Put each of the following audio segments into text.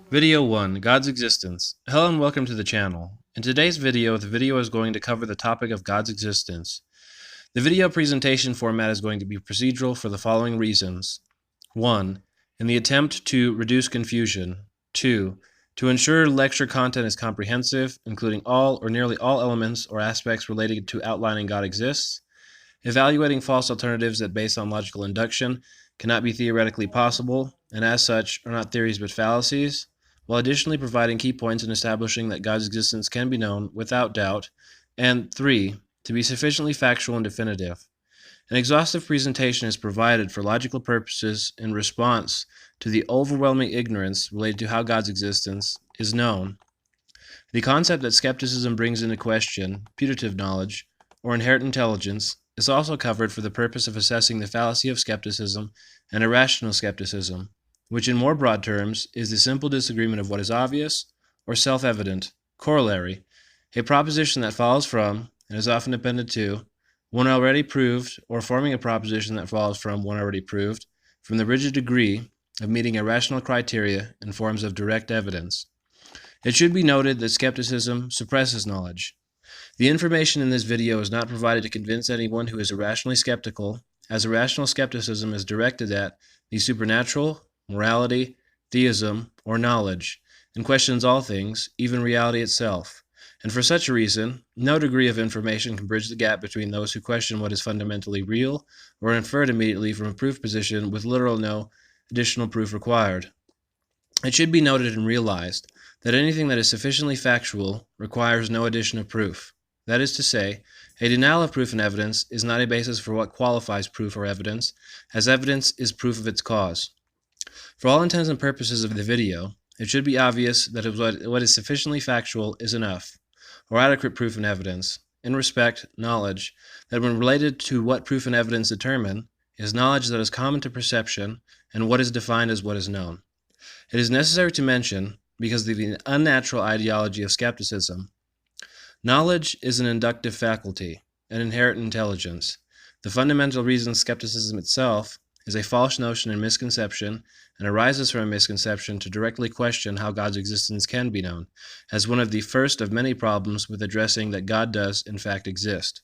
Video 1, God's Existence. Hello and welcome to the channel. In today's video, the video is going to cover the topic of God's existence. The video presentation format is going to be procedural for the following reasons. 1. In the attempt to reduce confusion. 2. To ensure lecture content is comprehensive, including all or nearly all elements or aspects related to outlining God exists. Evaluating false alternatives that based on logical induction cannot be theoretically possible, and as such are not theories but fallacies, while additionally providing key points in establishing that God's existence can be known without doubt, and 3. To be sufficiently factual and definitive. An exhaustive presentation is provided for logical purposes in response to the overwhelming ignorance related to how God's existence is known. The concept that skepticism brings into question putative knowledge, or inherent intelligence, is also covered for the purpose of assessing the fallacy of skepticism and irrational skepticism, which in more broad terms is the simple disagreement of what is obvious or self-evident, corollary, a proposition that follows from, and is often appended to, one already proved, or forming a proposition that follows from one already proved, from the rigid degree of meeting irrational criteria in forms of direct evidence. It should be noted that skepticism suppresses knowledge. The information in this video is not provided to convince anyone who is irrationally skeptical, as irrational skepticism is directed at the supernatural, morality, theism, or knowledge, and questions all things, even reality itself. And for such a reason, no degree of information can bridge the gap between those who question what is fundamentally real or inferred immediately from a proof position with literal no additional proof required. It should be noted and realized that anything that is sufficiently factual requires no addition of proof. That is to say, a denial of proof and evidence is not a basis for what qualifies proof or evidence, as evidence is proof of its cause. For all intents and purposes of the video, it should be obvious that what is sufficiently factual is enough, or adequate proof and evidence, in respect, knowledge, that when related to what proof and evidence determine, is knowledge that is common to perception, and what is defined as what is known. It is necessary to mention, because of the unnatural ideology of skepticism, knowledge is an inductive faculty, an inherent intelligence. The fundamental reason skepticism itself is a false notion and misconception, and arises from a misconception to directly question how God's existence can be known, as one of the first of many problems with addressing that God does, in fact, exist.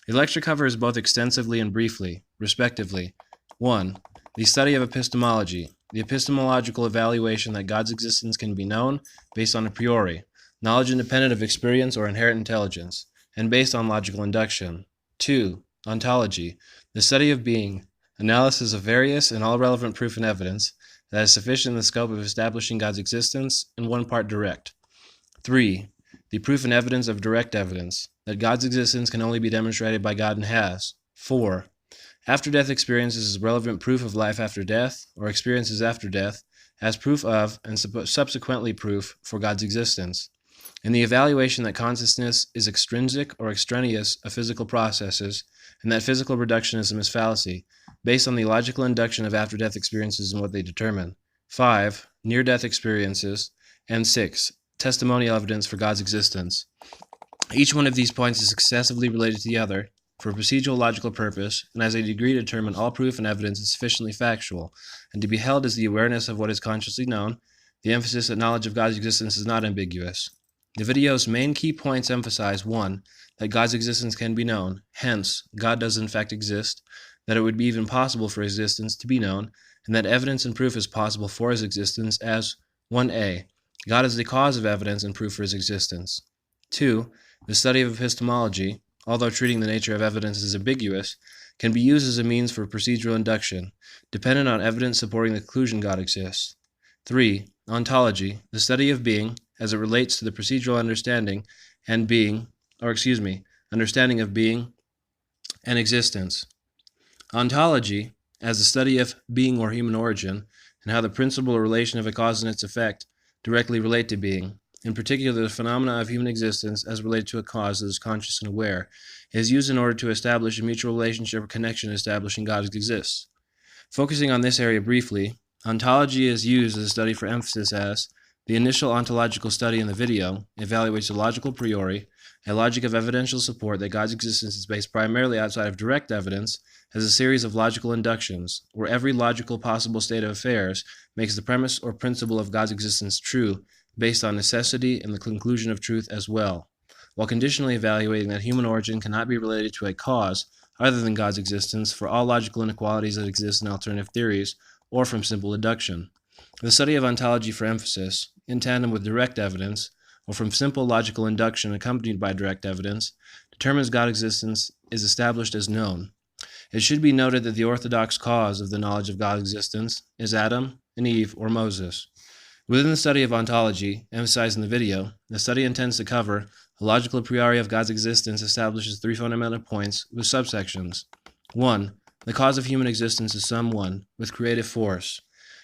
The lecture covers both extensively and briefly, respectively. 1. The study of epistemology, the epistemological evaluation that God's existence can be known based on a priori, knowledge independent of experience or inherent intelligence, and based on logical induction. 2. Ontology, the study of being, analysis of various and all relevant proof and evidence that is sufficient in the scope of establishing God's existence, in one part direct. 3. The proof and evidence of direct evidence, that God's existence can only be demonstrated by God and has. 4. After-death experiences as relevant proof of life after death, or experiences after death, as proof of, and subsequently proof for God's existence. In the evaluation that consciousness is extrinsic or extraneous of physical processes, and that physical reductionism is fallacy, based on the logical induction of after-death experiences and what they determine. 5. Near-death experiences. And 6. Testimonial evidence for God's existence. Each one of these points is successively related to the other, for a procedural logical purpose, and as a degree to determine all proof and evidence is sufficiently factual, and to be held as the awareness of what is consciously known, the emphasis that knowledge of God's existence is not ambiguous. The video's main key points emphasize 1. That God's existence can be known, hence, God does in fact exist, that it would be even possible for existence to be known, and that evidence and proof is possible for his existence as 1a. God is the cause of evidence and proof for his existence. 2. The study of epistemology, although treating the nature of evidence as ambiguous, can be used as a means for procedural induction, dependent on evidence supporting the conclusion God exists. 3. Ontology, the study of being, as it relates to the procedural understanding and understanding of being and existence. Ontology, as the study of being or human origin, and how the principle or relation of a cause and its effect directly relate to being, in particular the phenomena of human existence as related to a cause that is conscious and aware, is used in order to establish a mutual relationship or connection establishing God exists. Focusing on this area briefly, ontology is used as a study for emphasis as The initial ontological study in the video evaluates a logical priori, a logic of evidential support that God's existence is based primarily outside of direct evidence, as a series of logical inductions, where every logical possible state of affairs makes the premise or principle of God's existence true, based on necessity and the conclusion of truth as well, while conditionally evaluating that human origin cannot be related to a cause other than God's existence for all logical inequalities that exist in alternative theories, or from simple deduction. The study of ontology for emphasis, in tandem with direct evidence, or from simple logical induction accompanied by direct evidence, determines God's existence is established as known. It should be noted that the orthodox cause of the knowledge of God's existence is Adam and Eve or Moses. Within the study of ontology, emphasized in the video, the study intends to cover a logical a priori of God's existence establishes 3 fundamental points with subsections. 1. The cause of human existence is some one, with creative force,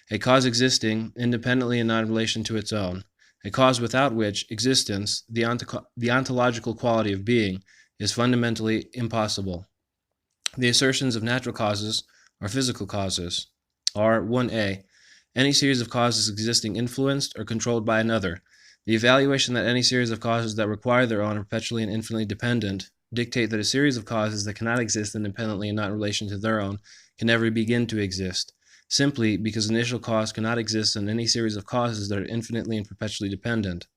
a cause existing independently and not in relation to its own, a cause without which existence, the ontological quality of being, is fundamentally impossible. The assertions of natural causes or physical causes are 1a. Any series of causes existing influenced or controlled by another. The evaluation that any series of causes that require their own are perpetually and infinitely dependent dictate that a series of causes that cannot exist independently and not in relation to their own can never begin to exist, simply because initial cause cannot exist in any series of causes that are infinitely and perpetually dependent.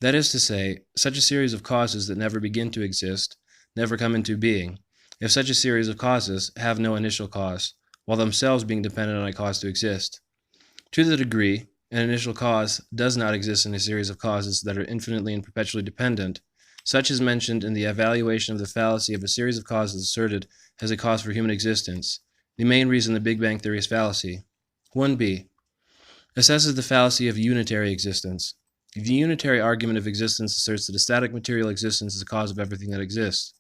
That is to say, such a series of causes that never begin to exist never come into being, if such a series of causes have no initial cause, while themselves being dependent on a cause to exist. To the degree an initial cause does not exist in a series of causes that are infinitely and perpetually dependent, such is mentioned in the evaluation of the fallacy of a series of causes asserted as a cause for human existence, the main reason the Big Bang Theory is fallacy. 1b. Assesses the fallacy of unitary existence. The unitary argument of existence asserts that a static material existence is the cause of everything that exists.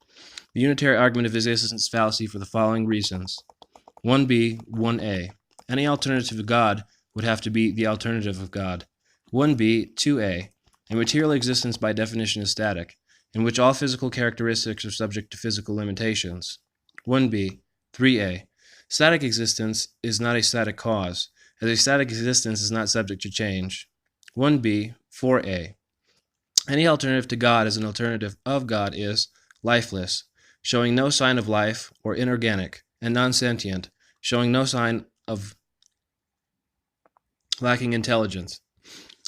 The unitary argument of existence is fallacy for the following reasons. 1b, 1a. Any alternative to God would have to be the alternative of God. 1b, 2a. A material existence by definition is static, in which all physical characteristics are subject to physical limitations. 1b, 3a. Static existence is not a static cause, as a static existence is not subject to change. 1b, 4a. Any alternative to God as an alternative of God is lifeless, showing no sign of life, or inorganic, and non-sentient, showing no sign of lacking intelligence.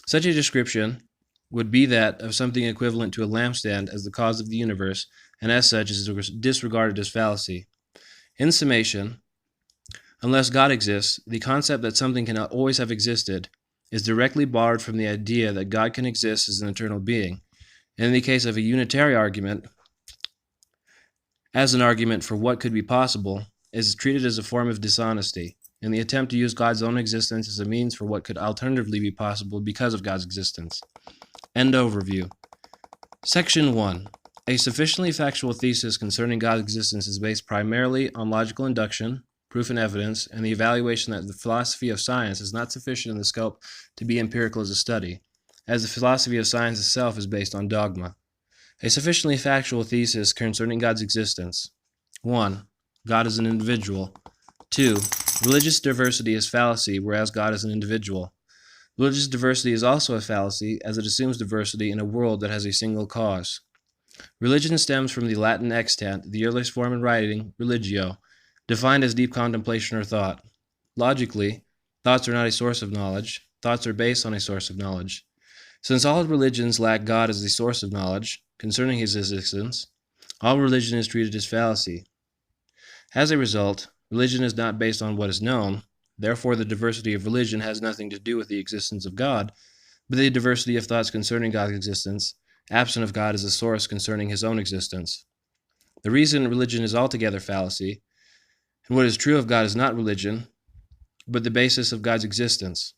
Such a description would be that of something equivalent to a lampstand as the cause of the universe, and as such is disregarded as fallacy. In summation, unless God exists, the concept that something cannot always have existed is directly borrowed from the idea that God can exist as an eternal being. And in the case of a unitary argument, as an argument for what could be possible, is treated as a form of dishonesty, in the attempt to use God's own existence as a means for what could alternatively be possible because of God's existence. End overview. Section 1. A sufficiently factual thesis concerning God's existence is based primarily on logical induction, proof and evidence, and the evaluation that the philosophy of science is not sufficient in the scope to be empirical as a study, as the philosophy of science itself is based on dogma. A sufficiently factual thesis concerning God's existence. 1. God is an individual. 2. Religious diversity is fallacy, whereas God is an individual. Religious diversity is also a fallacy, as it assumes diversity in a world that has a single cause. Religion stems from the Latin extant, the earliest form in writing, religio, defined as deep contemplation or thought. Logically, thoughts are not a source of knowledge. Thoughts are based on a source of knowledge. Since all religions lack God as the source of knowledge concerning his existence, all religion is treated as fallacy. As a result, religion is not based on what is known. Therefore, the diversity of religion has nothing to do with the existence of God, but the diversity of thoughts concerning God's existence, absent of God as a source concerning his own existence. The reason religion is altogether fallacy, and what is true of God is not religion, but the basis of God's existence.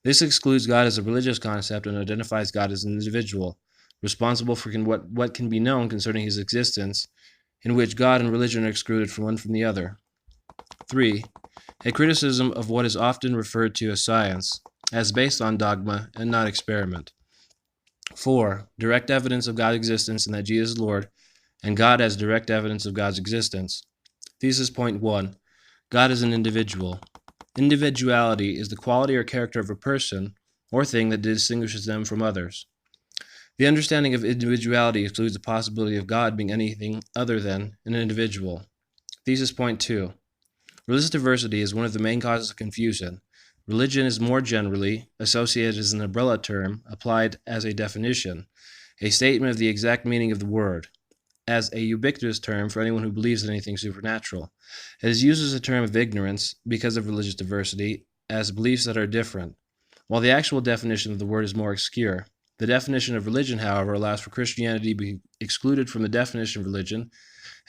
This excludes God as a religious concept and identifies God as an individual, responsible for what can be known concerning his existence, in which God and religion are excluded from one from the other. 3. A criticism of what is often referred to as science, as based on dogma and not experiment. 4. Direct evidence of God's existence and that Jesus is Lord, and God as direct evidence of God's existence. Thesis point 1. God is an individual. Individuality is the quality or character of a person, or thing that distinguishes them from others. The understanding of individuality excludes the possibility of God being anything other than an individual. Thesis point 2. Religious diversity is one of the main causes of confusion. Religion is more generally associated as an umbrella term applied as a definition, a statement of the exact meaning of the word, as a ubiquitous term for anyone who believes in anything supernatural. It is used as a term of ignorance because of religious diversity, as beliefs that are different, while the actual definition of the word is more obscure. The definition of religion, however, allows for Christianity to be excluded from the definition of religion,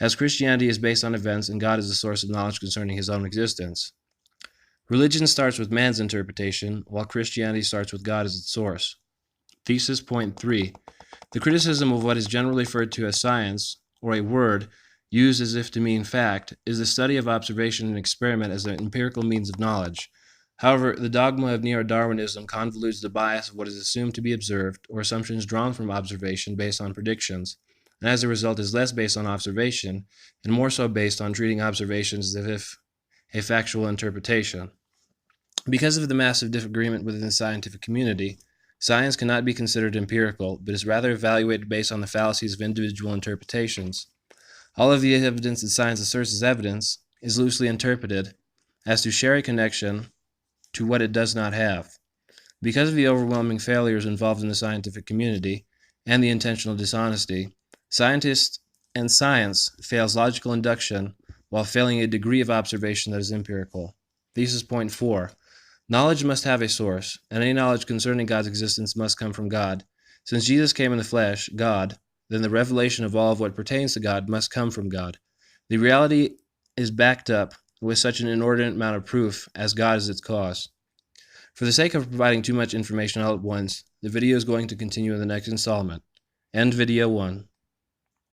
as Christianity is based on events and God is the source of knowledge concerning his own existence. Religion starts with man's interpretation, while Christianity starts with God as its source. Thesis point 3. The criticism of what is generally referred to as science, or a word used as if to mean fact, is the study of observation and experiment as an empirical means of knowledge. However, the dogma of neo-Darwinism convolutes the bias of what is assumed to be observed, or assumptions drawn from observation based on predictions, and as a result is less based on observation, and more so based on treating observations as if a factual interpretation. Because of the massive disagreement within the scientific community, science cannot be considered empirical, but is rather evaluated based on the fallacies of individual interpretations. All of the evidence that science asserts as evidence is loosely interpreted as to share a connection to what it does not have. Because of the overwhelming failures involved in the scientific community and the intentional dishonesty, scientists and science fails logical induction while failing a degree of observation that is empirical. Thesis point 4. Knowledge must have a source, and any knowledge concerning God's existence must come from God. Since Jesus came in the flesh, God, then the revelation of all of what pertains to God must come from God. The reality is backed up with such an inordinate amount of proof as God is its cause. For the sake of providing too much information all at once, the video is going to continue in the next installment. End video 1.